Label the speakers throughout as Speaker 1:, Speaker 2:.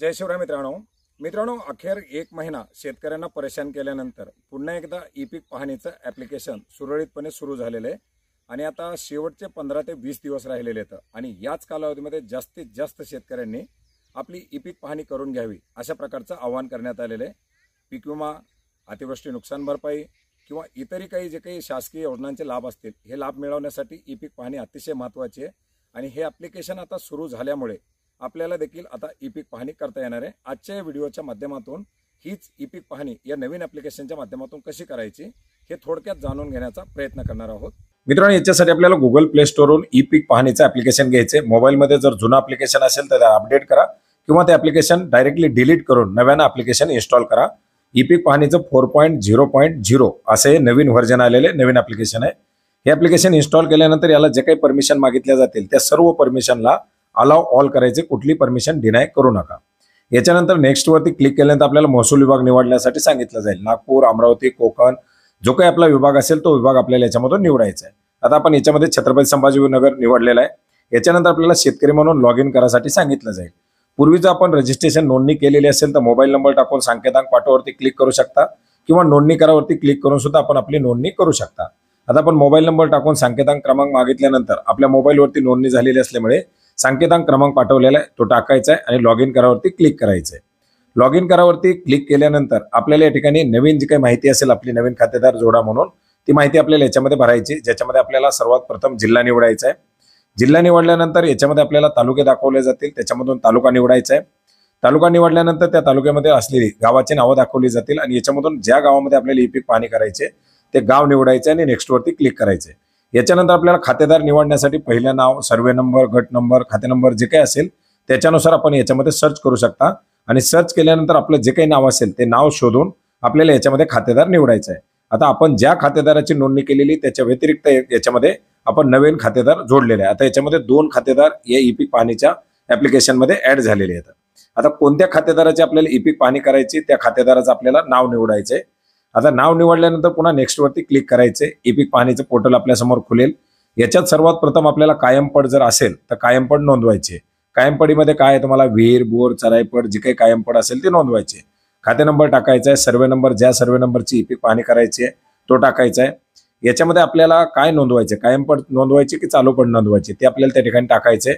Speaker 1: जय शिवराय मित्रांनो अखेर एक महिना शेतकऱ्यांना परेशान केल्यानंतर पुन्हा एकदा ई पीक पाहणीचं ॲप्लिकेशन सुरळीतपणे सुरू झालेलं आहे आणि आता शेवटचे 15 ते 20 दिवस राहिलेले आहेत आणि याच कालावधीमध्ये जास्तीत जास्त शेतकऱ्यांनी आपली ई पीक पाहणी करून घ्यावी अशा प्रकारचं आवाहन करण्यात आलेलं आहे। पीक विमा, अतिवृष्टी नुकसान भरपाई किंवा इतरही काही जे काही शासकीय योजनांचे लाभ असतील हे लाभ मिळवण्यासाठी ई पीक पाहणी अतिशय महत्त्वाची आहे आणि हे ॲप्लिकेशन आता सुरू झाल्यामुळे आपल्याला देखील आता ई पीक पाहणी करता येणार आहे। आजच्या व्हिडिओच्या माध्यमातून हीच ई पीक पाहणी या नवीन ॲप्लिकेशनच्या माध्यमातून कशी करायची हे थोडक्यात जाणून घेण्याचा प्रयत्न करणार आहोत। मित्रांनो, याच्यासाठी आपल्याला गुगल प्ले स्टोरवरून ई पीक पाहणीचं ॲप्लिकेशन घ्यायचे। मोबाईलमध्ये जर जुनं ॲप्लिकेशन असेल तर अपडेट करा किंवा ते ॲप्लिकेशन डायरेक्टली डिलीट करून नव्यानं ॲप्लिकेशन इन्स्टॉल करा। ई पीक पाहणीचं 4.0.0 असे नवीन व्हर्जन आलेले नवीन ॲप्लिकेशन आहे। हे ॲप्लिकेशन इन्स्टॉल केल्यानंतर याला जे काही परमिशन मागितल्या जातील त्या सर्व परमिशनला अलाउ ऑल करायचे, कुठली परमिशन डिनाय करू नका। याच्यानंतर नेक्स्ट वरती क्लिक केल्यानंतर आपल्याला महसूल विभाग निवडण्यासाठी सांगितलं जाईल। नागपूर, अमरावती, कोकण जो काही आपला विभाग असेल तो विभाग आपल्याला याच्यामधून निवडायचा आहे। आता आपण याच्यामध्ये छत्रपती संभाजीनगर निवडलेला आहे। याच्यानंतर आपल्याला शेतकरी म्हणून लॉग इन करायसाठी सांगितलं जाईल। पूर्वीच आपण रजिस्ट्रेशन नोंदणी केलेली असेल तर मोबाईल नंबर टाकून संकेतांक पाठवावरती क्लिक करू शकता किंवा नोंदणी करावरती क्लिक करून सुद्धा आपण आपली नोंदणी करू शकता। आता आपण मोबाईल नंबर टाकून संकेतांक क्रमांक मागितल्यानंतर आपल्या मोबाईलवरती नोंदणी झालेली असल्यामुळे संकेतांक क्रमांक पाठवलेला आहे तो टाकायचा आहे आणि लॉग इन करावरती क्लिक करायचं आहे। लॉग इन करावरती क्लिक केल्यानंतर आपल्याला या ठिकाणी नवीन जी काही माहिती असेल आपली नवीन खातेदार जोडा म्हणून ती माहिती आपल्याला याच्यामध्ये भरायची, ज्याच्यामध्ये आपल्याला सर्वात प्रथम जिल्हा निवडायचा आहे। जिल्हा निवडल्यानंतर याच्यामध्ये आपल्याला तालुके दाखवले जातील, त्याच्यामधून तालुका निवडायचा आहे। तालुका निवडल्यानंतर त्या तालुक्यामध्ये असलेली गावाची नावं दाखवली जातील आणि याच्यामधून ज्या गावामध्ये आपल्याला ई पीक पाहणी करायचे ते गाव निवडायचे आणि नेक्स्ट वरती क्लिक करायचे। याच्यानंतर आपल्याला खातेदार निवडण्यासाठी पहिलं नाव, सर्वे नंबर, गट नंबर, खाते नंबर जे काही असेल त्याच्यानुसार आपण याच्यामध्ये सर्च करू शकता आणि सर्च केल्यानंतर आपलं जे काही नाव असेल ते नाव शोधून आपल्याला याच्यामध्ये खातेदार निवडायचं आहे। आता आपण ज्या खातेदाराची नोंदणी केलेली त्याच्या व्यतिरिक्त याच्यामध्ये आपण नवीन खातेदार जोडलेले आहे। आता याच्यामध्ये 2 खातेदार या ई पीक पाहणीच्या ॲप्लिकेशनमध्ये ऍड झालेले आहेत। आता कोणत्या खातेदाराची आपल्याला ई पीक पाहणी करायची त्या खातेदाराचं आपल्याला नाव निवडायचं आहे। आता नाव निवडल्यानंतर पुन्हा नेक्स्ट वरती क्लिक करायचे। ई पीक पाहणीचं पोर्टल आपल्या समोर खुलेल। याच्यात सर्वात प्रथम आपल्याला कायम पड जर असेल तर कायम पड नोंदवायचे। कायम पडीमध्ये काय आहे, तुम्हाला विहीर, बोर, चराईपड जे काही कायम पड असेल ते नोंदवायचे। खाते नंबर टाकायचा आहे, सर्वे नंबर ज्या सर्वे नंबरची ई पीक पाहणी करायची आहे तो टाकायचा आहे। याच्यामध्ये आपल्याला काय नोंदवायचे, कायम पड नोंदवायची की चालू पड नोंदवायची ते आपल्याला त्या ठिकाणी टाकायचे।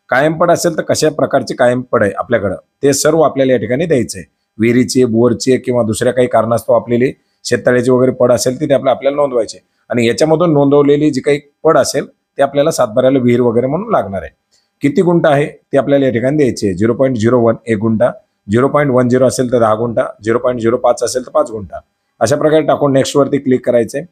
Speaker 1: कायम पड असेल तर कशा प्रकारची कायम पड आहे आपल्याकडं ते सर्व आपल्याला या ठिकाणी द्यायचे। विहिरीची, बोरची किंवा दुसऱ्या काही कारणास्तव आपल्याला शेततळ्याची वगैरे पड असेल ती आपल्याला नोंदवायची आणि याच्यामधून नोंदवलेली जी काही पड असेल ते आपल्याला सातबाऱ्याला विहीर वगैरे म्हणून लागणार आहे। किती गुंठा आहे ते आपल्याला या ठिकाणी द्यायचे। 0.01 1 गुंठा, 0.10 असेल तर 10 गुंठा, 0.05 असेल तर 5 गुंठा अशा प्रकारे टाकून नेक्स्ट वरती क्लिक करायचे।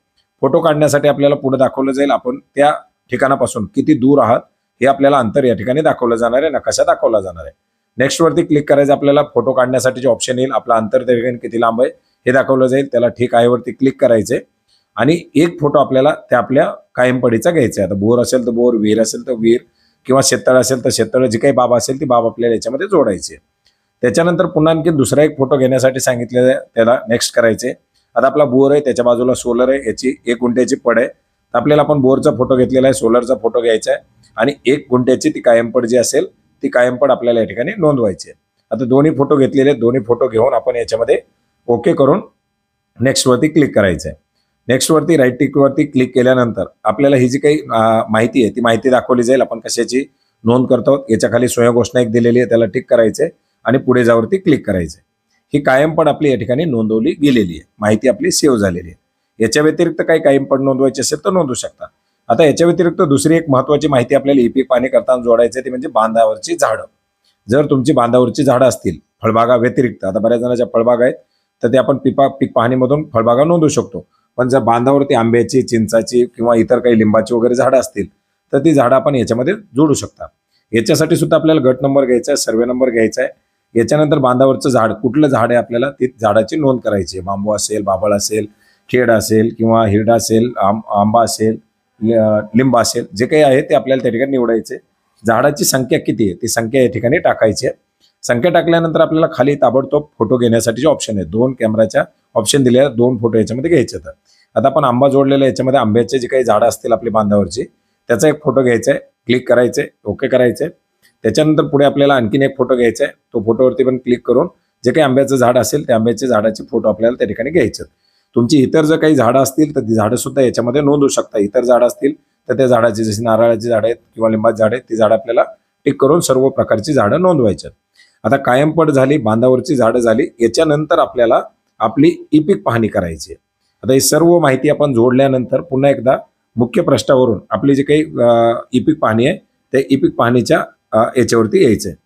Speaker 1: फोटो काढण्यासाठी आपल्याला पुढे दाखवलं जाईल आपण त्या ठिकाणापासून किती दूर आहात हे आपल्याला अंतर या ठिकाणी दाखवलं जाणार आहे, नकाशा दाखवला जाणार आहे। नेक्स्ट वरती क्लिक करायचं, आपल्याला फोटो काढण्यासाठी जे ऑप्शन येईल आपला अंतर त्या ठिकाणी किती लांब आहे हे दाखवलं जाईल। त्याला ठीक आहे वरती क्लिक करायचे आणि एक फोटो आपल्याला त्या आपल्या कायम पडीचा घ्यायचा आहे। आता बोर असेल तर बोर, विहीर असेल तर विहीर किंवा शेततळ असेल तर शेततळ जी काही बाब असेल ती बाब आपल्याला याच्यामध्ये जोडायची। त्याच्यानंतर पुन्हा आणखी दुसरा एक फोटो घेण्यासाठी सांगितलेलं आहे, त्याला नेक्स्ट करायचे। आता आपला बोर आहे, त्याच्या बाजूला सोलर आहे, याची 1 गुंठ्याची पड आहे तर आपल्याला आपण बोरचा फोटो घेतलेला आहे, सोलरचा फोटो घ्यायचा आहे आणि 1 गुंठ्याची ती कायम पड जी असेल ती कायम पड आपल्याला या ठिकाणी नोंदवायची आहे। आता दोन्ही फोटो घेतलेले, दोन्ही फोटो घेऊन आपण याच्यामध्ये ओके करून नेक्स्ट वरती क्लिक करायचं आहे। नेक्स्ट वरती राईट टिक वरती क्लिक केल्यानंतर आपल्याला ही जी काही माहिती आहे ती माहिती दाखवली जाईल। आपण कशाची नोंद करतो याच्या खाली स्वयं घोषणा एक दिलेली आहे, त्याला टिक करायचे आणि पुढे जावरती क्लिक करायचे। ही कायम पड आपली या ठिकाणी नोंदवली गेलेली आहे, माहिती आपली सेव्ह झालेली आहे। याच्या व्यतिरिक्त काही कायम पड नोंदवायची असेल तर नोंदवू शकता। आता याच्या व्यतिरिक्त दुसरी एक महत्त्वाची माहिती आपल्याला ई पीक पाहणी करताना जोडायची ती म्हणजे बांधावरची झाडं। जर तुमची बांधावरची झाडं असतील फळबागा व्यतिरिक्त, आता बऱ्याच जणांच्या फळबागा आहेत तर ते आपण पीक पाहणीमधून फळबागा नोंदवू शकतो, पण जर बांधावरती आंब्याची, चिंचाची किंवा इतर काही लिंबाची वगैरे झाडं असतील तर ती झाडं आपण याच्यामध्ये जोडू शकता। याच्यासाठी सुद्धा आपल्याला गट नंबर घ्यायचा आहे, सर्वे नंबर घ्यायचा आहे। याच्यानंतर बांधावरचं झाड कुठलं झाड आहे आपल्याला ती झाडाची नोंद करायची आहे। बांबू असेल, बाभळ असेल, खेड असेल किंवा हिरडा असेल, आंबा असेल, लिंब असेल, जे काही आहे ते आपल्याला त्या ठिकाणी निवडायचे। झाडाची संख्या किती आहे ती संख्या या ठिकाणी टाकायची आहे। संख्या टाकल्यानंतर आपल्याला खाली ताबडतोब फोटो घेण्यासाठीचे ऑप्शन आहे, 2 कॅमेराच्या ऑप्शन दिले, 2 फोटो याच्यामध्ये घ्यायचे आहेत। आता आपण आंबा जोडलेला याच्यामध्ये आंब्याचे जे काही झाडं असतील आपली बांधावरची त्याचा एक फोटो घ्यायचा आहे, क्लिक करायचे, ओके करायचे।
Speaker 2: त्याच्यानंतर पुढे आपल्याला आणखीन एक फोटो घ्यायचा आहे. तो फोटोवरती पण क्लिक करून जे काही आंब्याचं झाड असेल त्या आंब्याच्या झाडाचे फोटो आपल्याला त्या ठिकाणी घ्यायचे. तुमची इतर जर काही झाडं असतील तर ती झाडं सुद्धा याच्यामध्ये नोंदवू शकता. इतर झाडं असतील तर त्या झाडाची, जशी नारळाची झाडं आहेत किंवा लिंबाची झाडं आहेत, ती झाडं आपल्याला टिक करून सर्व प्रकारची झाडं नोंदवायची. आता कायमपड झाली, बांधावरची झाडं झाली. याच्यानंतर आपल्याला आपली ई-पीक पाहणी करायची. आता ही सर्व माहिती आपण जोडल्यानंतर पुन्हा एकदा मुख्य पृष्ठावरून आपली जी काही ई-पीक पाहणी आहे त्या ई-पीक पाहणीच्या याच्यावरती यायचं आहे.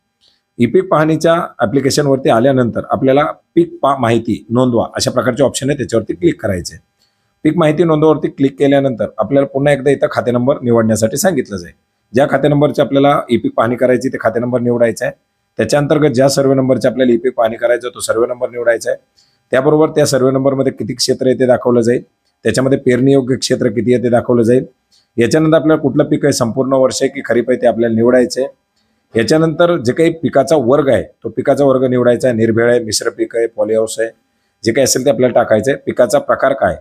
Speaker 2: ई-पीक पाहणीच्या ॲप्लिकेशनवरती आल्यानंतर आपल्याला पीक माहिती नोंदवा अशा प्रकारचे ऑप्शन आहे, त्याच्यावरती क्लिक करायचे. पीक माहिती नोंदवावरती क्लिक केल्यानंतर आपल्याला पुन्हा एकदा इथं खाते नंबर निवडण्यासाठी सांगितलं जाईल. ज्या खाते नंबरची आपल्याला ई-पीक पाहणी करायची ते खाते नंबर निवडायचा आहे. त्याच्या अंतर्गत ज्या सर्वे नंबरचे आपल्याला ई-पीक पाहणी करायचं तो सर्वे नंबर निवडायचा आहे. त्याबरोबर त्या सर्वे नंबरमध्ये किती क्षेत्र आहे ते दाखवलं जाईल. त्याच्यामध्ये पेरणीयोग्य क्षेत्र किती आहे ते दाखवलं जाईल. याच्यानंतर आपल्याला कुठलं पीक आहे, संपूर्ण वर्ष आहे की खरीप आहे, ते आपल्याला निवडायचं आहे. याच्यानंतर जे काही पिकाचा वर्ग आहे तो पिकाचा वर्ग निवडायचा आहे. निर्भेळ आहे, मिश्र पीक आहे, पॉलीहाऊस आहे, जे काही असेल ते आपल्याला टाकायचं आहे. पिकाचा प्रकार काय,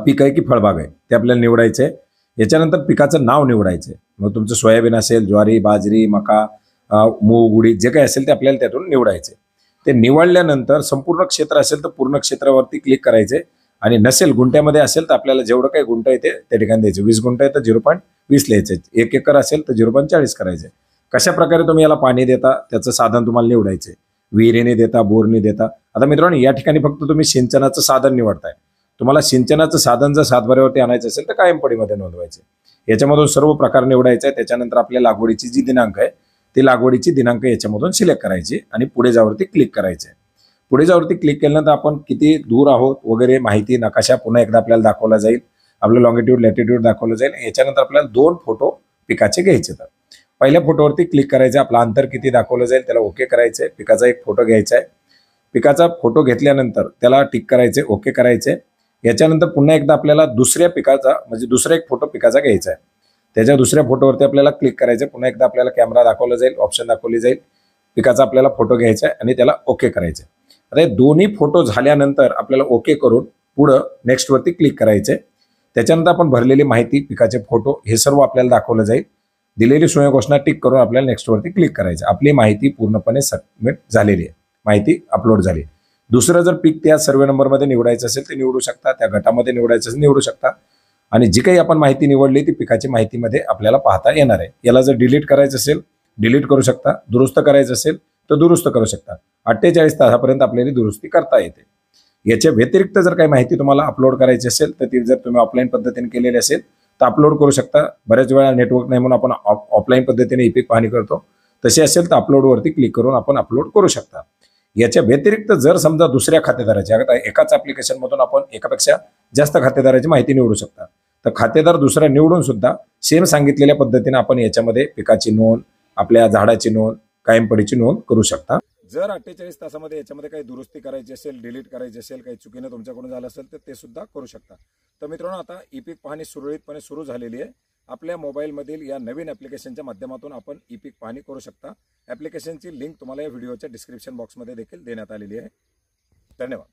Speaker 2: पीक आहे की फळबाग आहे, ते आपल्याला निवडायचं आहे. याच्यानंतर पिकाचं नाव निवडायचं आहे. मग तुमचं सोयाबीन असेल, ज्वारी, बाजरी, मका, मूग, उडीद जे काही असेल ते आपल्याला त्यातून निवडायचे. ते निवडल्यानंतर संपूर्ण क्षेत्र असेल तर पूर्ण क्षेत्रावरती क्लिक करायचे आणि नसेल गुंठ्यामध्ये असेल तर आपल्याला जेवढं काही गुंठ आहे ते त्या ठिकाणी द्यायचे. 20 गुंठ आहे तर 0.20 लिहायचे. 1 एकर असेल तर 0.40 करायचे. कशा प्रकारे तुम्ही याला पाणी देता त्याचं साधन तुम्हाला निवडायचे. विहिरीने देता, बोरने देता. आता मित्रांनो या ठिकाणी फक्त तुम्ही सिंचनाचं साधन निवडताय. तुम्हाला सिंचनाचं साधन जर सातबाऱ्यावरती आणायचं असेल तर कायमपडीमध्ये नोंदवायचे. याच्यामधून सर्व प्रकार निवडायचा आहे. त्याच्यानंतर आपल्या लागवडीची जी दिनांक आहे ती लागवडीची दिनांक याच्यामधून सिलेक्ट करायची आणि पुढे जावरती क्लिक करायचे. पुढे जावरती क्लिक केल्यानंतर आपण किती दूर आहोत वगैरे माहिती नकाशा पुन्हा एकदा आपल्याला दाखवला जाईल. आपलं लॉंगिट्यूड लॅटिट्यूड दाखवलं जाईल. याच्यानंतर आपल्याला 2 फोटो पिकाचे घ्यायचे. तर पहिल्या फोटोवरती क्लिक करायचं, आपलं अंतर किती दाखवलं जाईल त्याला ओके करायचं आहे. पिकाचा एक फोटो घ्यायचा आहे. पिकाचा फोटो घेतल्यानंतर त्याला टिक करायचे, ओके करायचे. याच्यानंतर पुन्हा एकदा आपल्याला दुसऱ्या पिकाचा म्हणजे दुसरा एक फोटो पिकाचा घ्यायचा आहे. त्याच्या दुसऱ्या फोटोवरती आपल्याला क्लिक करायचं. पुन्हा एकदा आपल्याला कॅमेरा दाखवला जाईल, ऑप्शन दाखवली जाईल. पिकाचा आपल्याला फोटो घ्यायचा आहे आणि त्याला ओके करायचं. आता हे दोन्ही फोटो झाल्यानंतर आपल्याला ओके करून पुढं नेक्स्टवरती क्लिक करायचे. त्याच्यानंतर आपण भरलेली माहिती, पिकाचे फोटो हे सर्व आपल्याला दाखवलं जाईल. दिलेली सोय घोषणा टिक करून आपल्याला नेक्स्टवरती क्लिक करायचं. आपली माहिती पूर्णपणे सबमिट झालेली आहे, माहिती अपलोड झाली. दुसरं जर पीक त्या सर्वे नंबरमध्ये निवडायचं असेल ते निवडू शकता, त्या गटामध्ये निवडायचं असेल निवडू शकता. आणि जी काही आपण माहिती निवडली ती पिकाची माहितीमध्ये आपल्याला पाहता येणार आहे. याला जर डिलीट करायचं असेल डिलीट करू शकता, दुरुस्त करायचं असेल तर दुरुस्त करू शकता. 48 तासापर्यंत आपल्याला दुरुस्ती करता येते. याच्या व्यतिरिक्त जर काही माहिती तुम्हाला अपलोड करायची असेल तर ती जर तुम्ही ऑफलाईन पद्धतीने केलेली असेल तर अपलोड करू शकता. बऱ्याच वेळा नेटवर्क नाही म्हणून आपण ऑफलाईन पद्धतीने ई-पीक पाहणी करतो. तशी असेल तर अपलोडवरती क्लिक करून आपण अपलोड करू शकता. याच्या व्यतिरिक्त जर समजा दुसऱ्या खातेदाराची, आता एकाच ॲप्लिकेशनमधून आपण एकापेक्षा जास्त खातेदाराची माहिती निवडू शकता. तर खातेदार दुसरा निवडून सुद्धा सेम सांगितलेल्या पद्धतीने आपण याच्यामध्ये पिकाची नोंद, आपल्या झाडाची नोंद, कायमपडीची नोंद करू शकता.
Speaker 1: जर 48 तासामध्ये याच्यामध्ये काही दुरुस्ती करायची असेल, डिलीट करायची असेल, काही चुकीनं तुमच्याकडून झालं असेल तर ते सुद्धा करू शकता. तर मित्रांनो आता ई-पीक पाहणी सुरळीतपणे सुरू झालेली आहे. आपल्या मोबाईलमधील या नवीन ॲप्लिकेशनच्या माध्यमातून आपण ई-पीक पाहणी करू शकता. ॲप्लिकेशनची लिंक तुम्हाला या व्हिडिओच्या डिस्क्रिप्शन बॉक्समध्ये देखील देण्यात आलेली आहे. धन्यवाद.